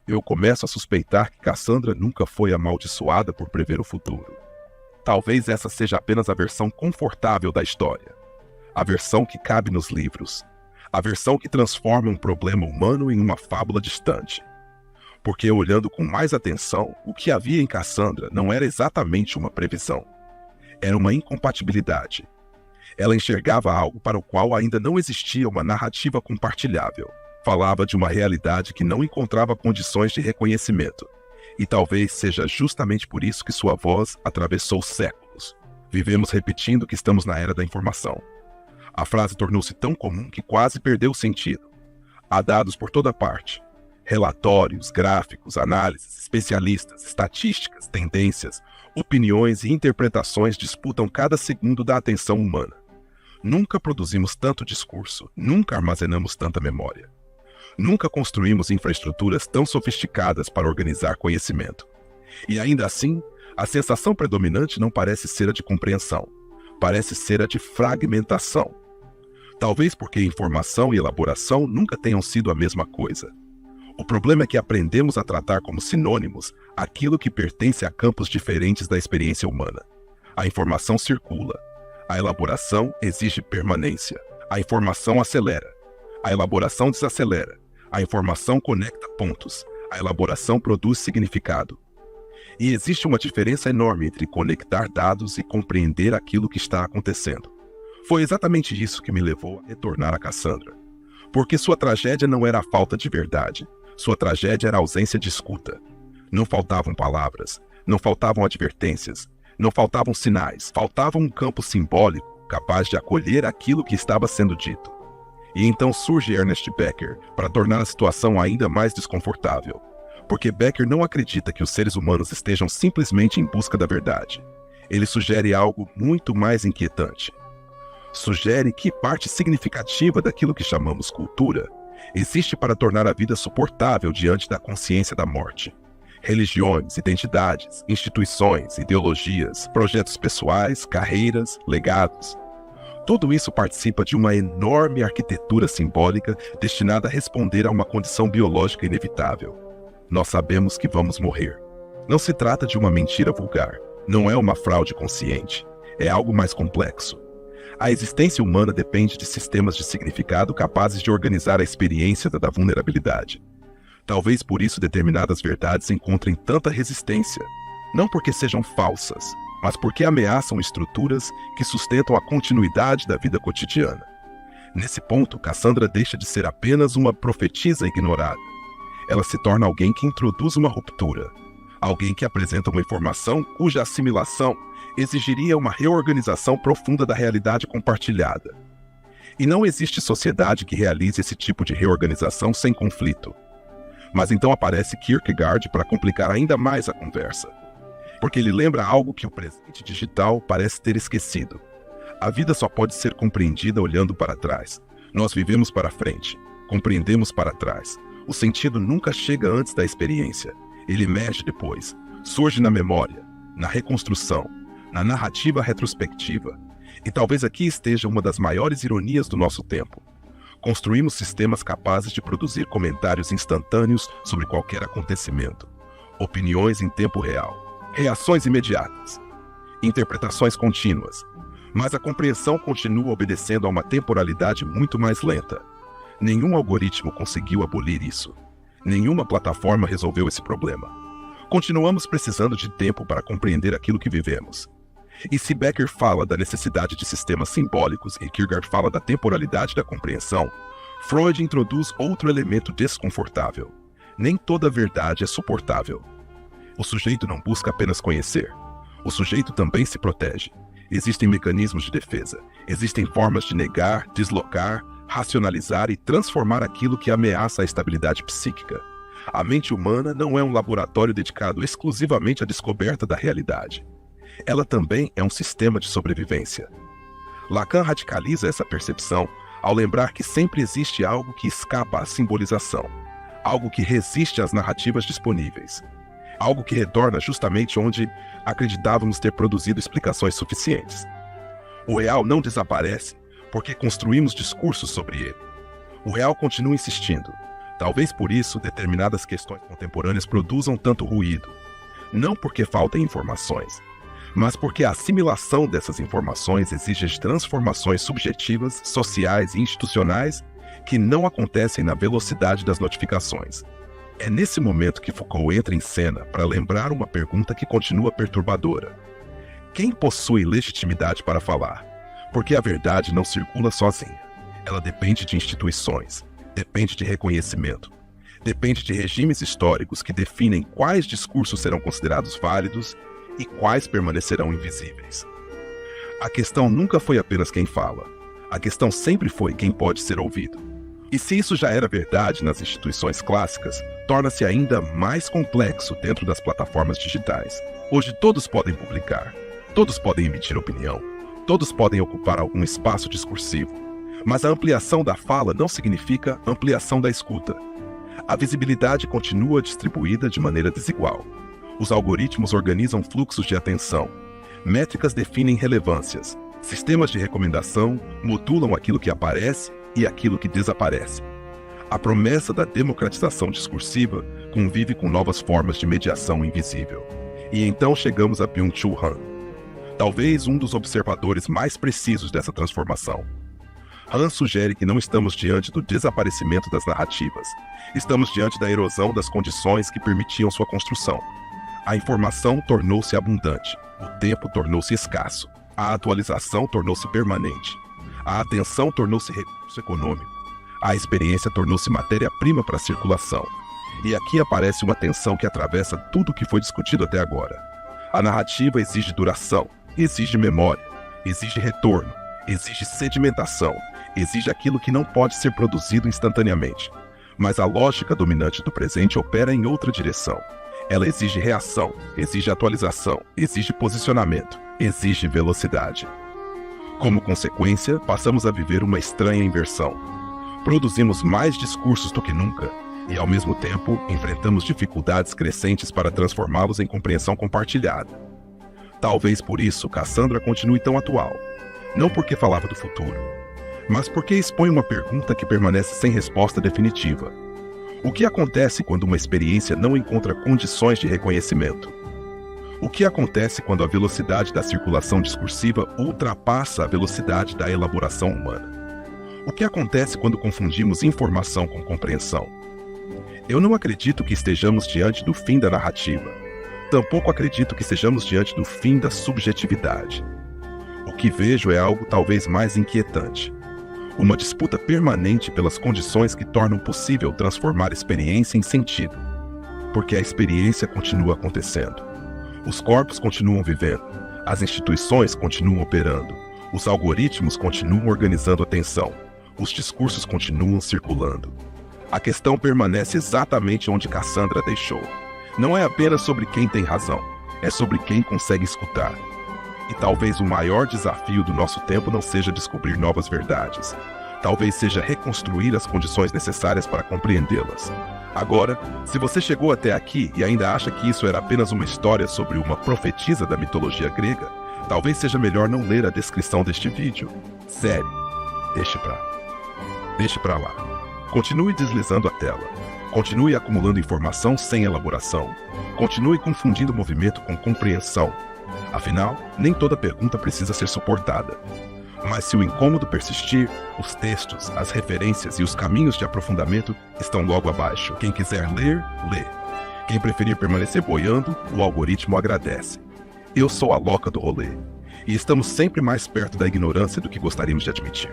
eu começo a suspeitar que Cassandra nunca foi amaldiçoada por prever o futuro. Talvez essa seja apenas a versão confortável da história. A versão que cabe nos livros. A versão que transforma um problema humano em uma fábula distante. Porque, olhando com mais atenção, o que havia em Cassandra não era exatamente uma previsão. Era uma incompatibilidade. Ela enxergava algo para o qual ainda não existia uma narrativa compartilhável. Falava de uma realidade que não encontrava condições de reconhecimento. E talvez seja justamente por isso que sua voz atravessou séculos. Vivemos repetindo que estamos na era da informação. A frase tornou-se tão comum que quase perdeu sentido. Há dados por toda parte. Relatórios, gráficos, análises, especialistas, estatísticas, tendências, opiniões e interpretações disputam cada segundo da atenção humana. Nunca produzimos tanto discurso, nunca armazenamos tanta memória. Nunca construímos infraestruturas tão sofisticadas para organizar conhecimento. E ainda assim, a sensação predominante não parece ser a de compreensão, parece ser a de fragmentação. Talvez porque informação e elaboração nunca tenham sido a mesma coisa. O problema é que aprendemos a tratar como sinônimos aquilo que pertence a campos diferentes da experiência humana. A informação circula. A elaboração exige permanência. A informação acelera. A elaboração desacelera. A informação conecta pontos. A elaboração produz significado. E existe uma diferença enorme entre conectar dados e compreender aquilo que está acontecendo. Foi exatamente isso que me levou a retornar a Cassandra. Porque sua tragédia não era a falta de verdade. Sua tragédia era a ausência de escuta. Não faltavam palavras, não faltavam advertências, não faltavam sinais, faltava um campo simbólico capaz de acolher aquilo que estava sendo dito. E então surge Ernest Becker para tornar a situação ainda mais desconfortável. Porque Becker não acredita que os seres humanos estejam simplesmente em busca da verdade. Ele sugere algo muito mais inquietante. Sugere que parte significativa daquilo que chamamos cultura existe para tornar a vida suportável diante da consciência da morte. Religiões, identidades, instituições, ideologias, projetos pessoais, carreiras, legados. Tudo isso participa de uma enorme arquitetura simbólica destinada a responder a uma condição biológica inevitável. Nós sabemos que vamos morrer. Não se trata de uma mentira vulgar, não é uma fraude consciente, é algo mais complexo. A existência humana depende de sistemas de significado capazes de organizar a experiência da vulnerabilidade. Talvez por isso determinadas verdades encontrem tanta resistência, não porque sejam falsas, mas porque ameaçam estruturas que sustentam a continuidade da vida cotidiana. Nesse ponto, Cassandra deixa de ser apenas uma profetisa ignorada. Ela se torna alguém que introduz uma ruptura, alguém que apresenta uma informação cuja assimilação exigiria uma reorganização profunda da realidade compartilhada. E não existe sociedade que realize esse tipo de reorganização sem conflito. Mas então aparece Kierkegaard para complicar ainda mais a conversa. Porque ele lembra algo que o presente digital parece ter esquecido. A vida só pode ser compreendida olhando para trás. Nós vivemos para frente, compreendemos para trás. O sentido nunca chega antes da experiência. Ele emerge depois, surge na memória, na reconstrução, na narrativa retrospectiva. E talvez aqui esteja uma das maiores ironias do nosso tempo. Construímos sistemas capazes de produzir comentários instantâneos sobre qualquer acontecimento, opiniões em tempo real, reações imediatas, interpretações contínuas, mas a compreensão continua obedecendo a uma temporalidade muito mais lenta. Nenhum algoritmo conseguiu abolir isso. Nenhuma plataforma resolveu esse problema. Continuamos precisando de tempo para compreender aquilo que vivemos. E se Becker fala da necessidade de sistemas simbólicos e Kierkegaard fala da temporalidade da compreensão, Freud introduz outro elemento desconfortável. Nem toda verdade é suportável. O sujeito não busca apenas conhecer. O sujeito também se protege. Existem mecanismos de defesa. Existem formas de negar, deslocar, racionalizar e transformar aquilo que ameaça a estabilidade psíquica. A mente humana não é um laboratório dedicado exclusivamente à descoberta da realidade. Ela também é um sistema de sobrevivência. Lacan radicaliza essa percepção ao lembrar que sempre existe algo que escapa à simbolização, algo que resiste às narrativas disponíveis, algo que retorna justamente onde acreditávamos ter produzido explicações suficientes. O real não desaparece porque construímos discursos sobre ele. O real continua insistindo, Talvez por isso determinadas questões contemporâneas produzam tanto ruído. Não porque faltem informações, mas porque a assimilação dessas informações exige transformações subjetivas, sociais e institucionais que não acontecem na velocidade das notificações. É nesse momento que Foucault entra em cena para lembrar uma pergunta que continua perturbadora. Quem possui legitimidade para falar? Porque a verdade não circula sozinha. Ela depende de instituições, depende de reconhecimento, depende de regimes históricos que definem quais discursos serão considerados válidos e quais permanecerão invisíveis. A questão nunca foi apenas quem fala. A questão sempre foi quem pode ser ouvido. E se isso já era verdade nas instituições clássicas, torna-se ainda mais complexo dentro das plataformas digitais. Hoje todos podem publicar, todos podem emitir opinião, todos podem ocupar algum espaço discursivo. Mas a ampliação da fala não significa ampliação da escuta. A visibilidade continua distribuída de maneira desigual. Os algoritmos organizam fluxos de atenção. Métricas definem relevâncias. Sistemas de recomendação modulam aquilo que aparece e aquilo que desaparece. A promessa da democratização discursiva convive com novas formas de mediação invisível. E então chegamos a Byung-Chul Han, talvez um dos observadores mais precisos dessa transformação. Han sugere que não estamos diante do desaparecimento das narrativas. Estamos diante da erosão das condições que permitiam sua construção. A informação tornou-se abundante, o tempo tornou-se escasso, a atualização tornou-se permanente, a atenção tornou-se recurso econômico, a experiência tornou-se matéria-prima para a circulação. E aqui aparece uma tensão que atravessa tudo o que foi discutido até agora. A narrativa exige duração, exige memória, exige retorno, exige sedimentação, exige aquilo que não pode ser produzido instantaneamente. Mas a lógica dominante do presente opera em outra direção. Ela exige reação, exige atualização, exige posicionamento, exige velocidade. Como consequência, passamos a viver uma estranha inversão. Produzimos mais discursos do que nunca e, ao mesmo tempo, enfrentamos dificuldades crescentes para transformá-los em compreensão compartilhada. Talvez por isso Cassandra continue tão atual. Não porque falava do futuro, mas porque expõe uma pergunta que permanece sem resposta definitiva. O que acontece quando uma experiência não encontra condições de reconhecimento? O que acontece quando a velocidade da circulação discursiva ultrapassa a velocidade da elaboração humana? O que acontece quando confundimos informação com compreensão? Eu não acredito que estejamos diante do fim da narrativa. Tampouco acredito que estejamos diante do fim da subjetividade. O que vejo é algo talvez mais inquietante. Uma disputa permanente pelas condições que tornam possível transformar experiência em sentido. Porque a experiência continua acontecendo. Os corpos continuam vivendo. As instituições continuam operando. Os algoritmos continuam organizando a atenção. Os discursos continuam circulando. A questão permanece exatamente onde Cassandra deixou. Não é apenas sobre quem tem razão, é sobre quem consegue escutar. E talvez o maior desafio do nosso tempo não seja descobrir novas verdades. Talvez seja reconstruir as condições necessárias para compreendê-las. Agora, se você chegou até aqui e ainda acha que isso era apenas uma história sobre uma profetisa da mitologia grega, talvez seja melhor não ler a descrição deste vídeo. Sério, deixe pra lá. Continue deslizando a tela. Continue acumulando informação sem elaboração. Continue confundindo movimento com compreensão. Afinal, nem toda pergunta precisa ser suportada. Mas se o incômodo persistir, os textos, as referências e os caminhos de aprofundamento estão logo abaixo. Quem quiser ler, lê. Quem preferir permanecer boiando, o algoritmo agradece. Eu sou a Loca do rolê. E estamos sempre mais perto da ignorância do que gostaríamos de admitir.